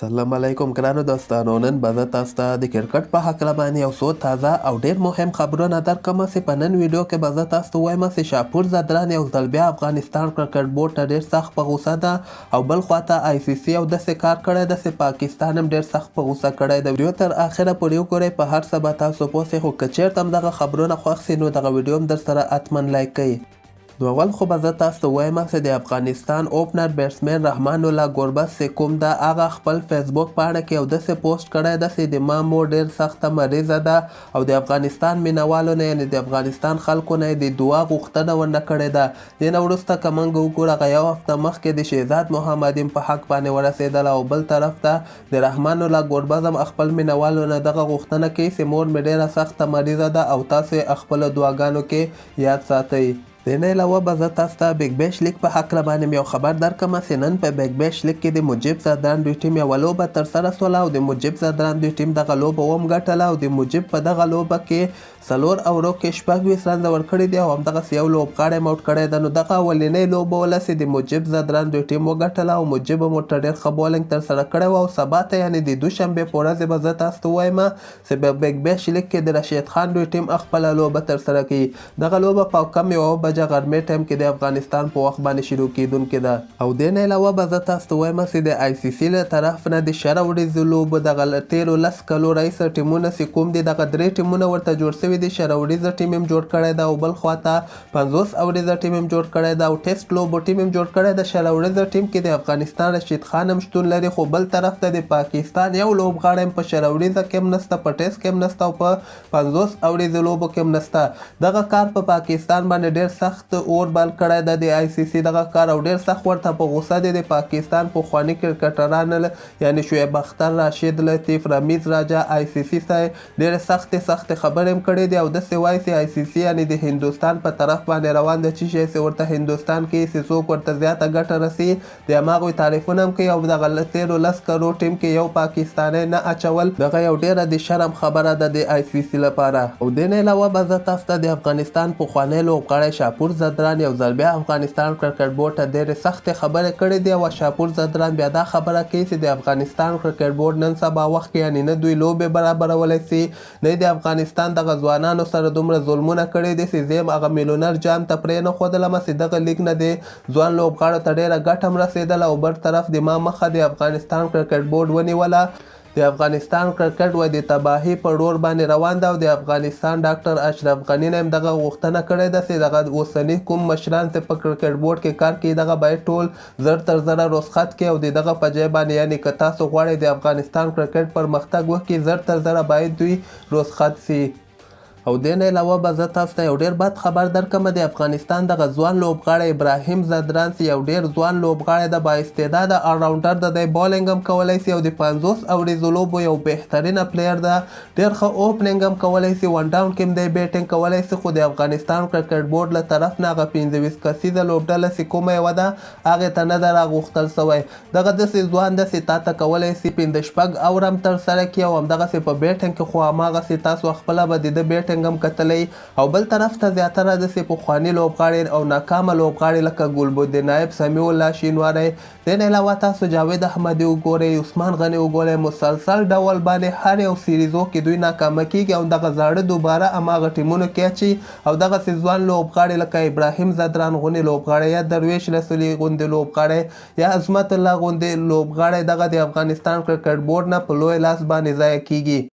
سلام علیکم ګرانو دوستانو. نن به زه تاسو ته د کرکټ په هکله باندې یو څو تازه او ډېر مهم خبرونه درکړم چې په نن ویډیو کې به زه تاسو ته ووایم چې شاپور زدران یو ځل بیا افغانستان کرکټ بورډ ته ډېر سخت په غوسه ده او بل خواته ICC یو داسې کار کړی ده چې پاکستان هم ډېر سخت په غوسه کړی ده. ویډیو تر اخره پورې وګورئ، په هر څه به تاسو پوه شئ، خو که چېرته هم دغه خبرونه خوښ شي نو دغه ویډیو هم در سره حتما لایک کړئ. نو اول خو به زه تاسو ته ووایم چې د افغانستان اوپنر بیټسمن رحمان الله ګوربز چې کوم ده، هغه خپل فیسبوک پاڼه کې یو داسې پوسټ کړی ده چې د ما مور ډېر سخته مریضه ده او د افغانستان مینوالو نه یعنې د افغانستان خلکو نه د دعا غوښتنه ورنه کړې ده. دې نه وروسته که موږ وګورو، هغه یو هفته مخکې د شهزاد محمدین په حق باندې ورسېدله او بل طرف ته د رحمان الله ګوربز هم خپل مینوالو نه دغه غوښتنه کوي چې مور مې ډېره سخته مریضه ده او تاسو یې خپلو دعاګانو کې یاد ساتئ. د نه علاوه به زه تاسو ته بیګ بیش لیګ په هکله باندې یو خبر درکړم چې نن په بیګ بیش لیګ کې د مجیب زدران دوی ټیم یوه لوبه ترسره سوله او د مجیب زدران دوی ټیم دغه لوبه ومګټله او د مجیب په دغه لوبه کې 4 اوورو کې 26 رنزه ورکړي دي او همدغسې یو لوبغاړی موټ کړی ده. نو دغه اولنۍ لوبه ولسې د مجیب زدران دوی ټیم وګټله او مجیب هم ورته ډېر ښه بولنګ ترسره کړی و او سبا ته یعنې د دوشنبې په ورځې به زه تاسو ته ووایم چې په بیګ بیش لیګ کې د رشید خان دوی ټیم خپله لوبه ترسره کوي. دغه لوبه په کم 1 بجه غرمې ټایم کې د افغانستان په وخت باندې شروع کیدونکې ده او دې نه علاوه به زه تاسو ته ووایم چې د ICC له طرف نه د شل وړیزو لوبو دغه تېرو 10 کلو راهیسه ټیمونه چې کوم دي دغه 3 ټیمونه ورته جوړ شوي دي. شل وړیزه ټیم هم جوړ کړی ده او بل خواته 50 اوریزه ټیم هم جوړ کړی ده او ټیسټ لوبو ټیم هم جوړ کړی ده. شل وړیزه ټیم کې د افغانستان رشید خان هم شتون لري، خو بل طرف ته د پاکستان یو لوبغاړی هم په شل وړیزه کې هم نشته، په ټیسټ کې هم نشته او په 50 اوریزو لوبو کې هم نشته. دغه کار په پاکستان باندې ډېر سخت اور بل کړی ده د ICC دغه کار او ډېر سخت ورته په غوسه دي د پاکستان پخواني کرکټران یعنې شعیب اختر، راشد لطیف، رمیز راجا. ICC ته ډېرې سختې خبرې هم کړې دي او داسې وایي چې ICC یعنې د هندوستان په طرف باندې روان ده، چې شی چې ورته هندوستان کې چې څوک ورته زیاته ګټه رسي د هماغوی تعریفونه هم کوي او دغه تېرو 10 کلو ټیم کې یو پاکستانی نه اچول دغه یو ډېره د شرم خبره ده د ICC لپاره. او دې نه علاوه به زه تاسو ته د افغانستان پخوانی لوبغاړی شاپور زدران یو ځل بیا افغانستان کرکټ بورډ ته ډېرې سختې خبرې کړې دي او شاپور زدران بیا دا خبره کوي چې د افغانستان کرکټ بورډ نن سبا وخت کې یعنې نه دوی لوبې برابرولی سي، نه د افغانستان دغه ځوانانو سره دومره ظلمونه کړي دي چې زه هم هغه میلیونر جام ته پرې نه ښودلم چې دغه لیګ نه د ځوان لوبغاړو ته ډېره ګټه هم رسېدله او بل طرف د ما مخه د افغانستان کرکټ بورډ ونیوله. د افغانستان کرکټ وایي د تباهي په ډور باندې روان ده او د افغانستان ډاکټر اشرف غني نه هم دغه غوښتنه کړې ده چې دغه اوسني کوم مشران چې په کرکټ بورډ کې کار کوي دغه باید ټول زر تر زره رخصت کړي او د دغه په ځای باندې یعنې که تاسو غواړئ د افغانستان کرکټ پرمختګ وکړي زر تر زره باید دوی رخصت سي. او دې نه علاوه به زه تاسو ته یو ډېر بد خبر درکړم، د افغانستان دغه ځوان لوبغاړی ابراهیم زدران چې یو ډېر ځوان لوبغاړی ده، بااستعداده آلراونډر ده، دی بالنګ هم کولی سي او د 50 اوریزو لوبو یو بهترینه پلیر ده، ډېر ښه اوپننګ هم کولی سي، ون ډاون کې هم دی بیټنګ کولی سي. خو د افغانستان کرکټ بورډ له طرف نه هغه 25 کسیزه لوبډله چې کومه یوه ده هغې ته نه ده راغوښتل سوی. دغه داسې ځوان ده چې تا ته کولی سي 5-6 اوور هم ترسره کړي او همدغسې په بیټنګ کې خو هماغسې تاسو خپله به د ده بیټنګ هم کتلی او بل طرف ته زیاتره داسې پخواني لوبغاړي او ناکامه لوبغاړي لکه ګلبدین نایب، سمیع الله شینواری، دې نه علاوه تاسو جاوید احمدي وګورئ، عثمان غني وګورئ، مسلسل ډول باندې هر یو سیریزو کې دوی ناکامه کیږي او دغه زاړه دوباره هماغه ټیمونو کې اچي او دغسې ځوان لوبغاړي لکه ابراهیم زدران غوندې لوبغاړی یا درویش رسولي غوندې لوبغاړی یا عظمت الله غوندې لوبغاړی دغه د افغانستان کرکټ بورډ نه په لوی لاس باندې ضایع کیږي.